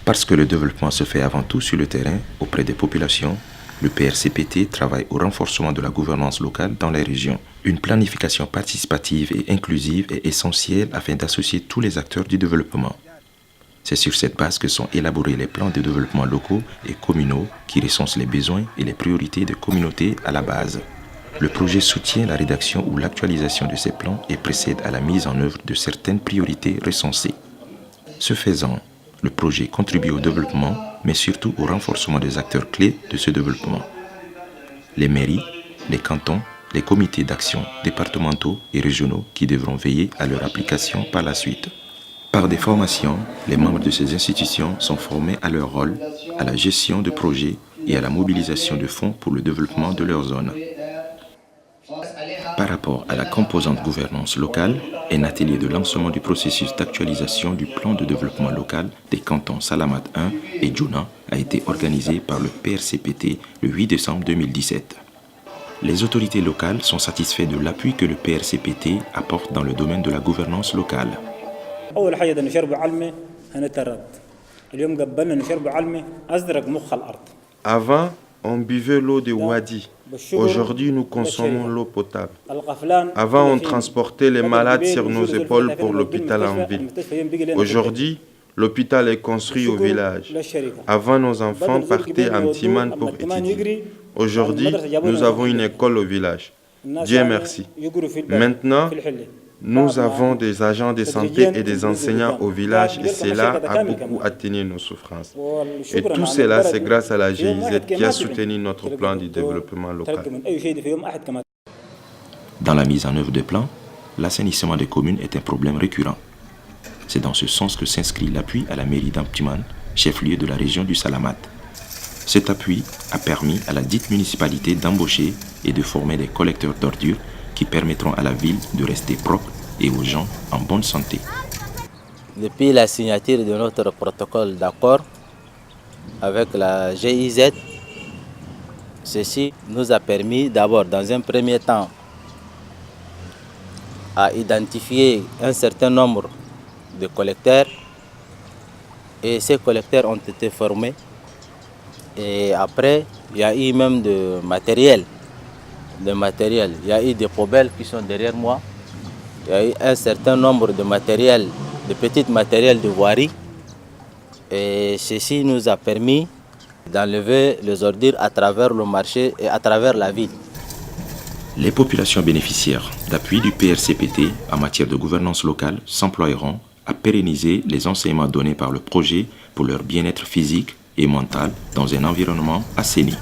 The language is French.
Parce que le développement se fait avant tout sur le terrain, auprès des populations, le PRCPT travaille au renforcement de la gouvernance locale dans les régions. Une planification participative et inclusive est essentielle afin d'associer tous les acteurs du développement. C'est sur cette base que sont élaborés les plans de développement locaux et communaux qui recensent les besoins et les priorités des communautés à la base. Le projet soutient la rédaction ou l'actualisation de ces plans et précède à la mise en œuvre de certaines priorités recensées. Ce faisant, le projet contribue au développement, mais surtout au renforcement des acteurs clés de ce développement. Les mairies, les cantons, les comités d'action départementaux et régionaux qui devront veiller à leur application par la suite. Par des formations, les membres de ces institutions sont formés à leur rôle, à la gestion de projets et à la mobilisation de fonds pour le développement de leur zone. Par rapport à la composante gouvernance locale, un atelier de lancement du processus d'actualisation du plan de développement local des cantons Salamat 1 et Djouna a été organisé par le PRCPT le 8 décembre 2017. Les autorités locales sont satisfaites de l'appui que le PRCPT apporte dans le domaine de la gouvernance locale. Avant, on buvait l'eau de Wadi. Aujourd'hui, nous consommons l'eau potable. Avant, on transportait les malades sur nos épaules pour l'hôpital en ville. Aujourd'hui, l'hôpital est construit au village. Avant, nos enfants partaient en Timane pour étudier. Aujourd'hui, nous avons une école au village. Dieu merci. Maintenant, nous avons des agents de santé et des enseignants au village et cela a beaucoup atténué nos souffrances. Et tout cela, c'est grâce à la GIZ qui a soutenu notre plan de développement local. Dans la mise en œuvre des plans, l'assainissement des communes est un problème récurrent. C'est dans ce sens que s'inscrit l'appui à la mairie d'Amtiman, chef-lieu de la région du Salamat. Cet appui a permis à la dite municipalité d'embaucher et de former des collecteurs d'ordures qui permettront à la ville de rester propre et aux gens en bonne santé. Depuis la signature de notre protocole d'accord avec la GIZ, ceci nous a permis d'abord, dans un premier temps, à identifier un certain nombre de collecteurs et ces collecteurs ont été formés et après il y a eu même de matériel. Il y a eu des poubelles qui sont derrière moi. Il y a eu un certain nombre de matériel, de petits matériels de voirie. Et ceci nous a permis d'enlever les ordures à travers le marché et à travers la ville. Les populations bénéficiaires d'appui du PRCPT en matière de gouvernance locale s'emploieront à pérenniser les enseignements donnés par le projet pour leur bien-être physique et mental dans un environnement assaini.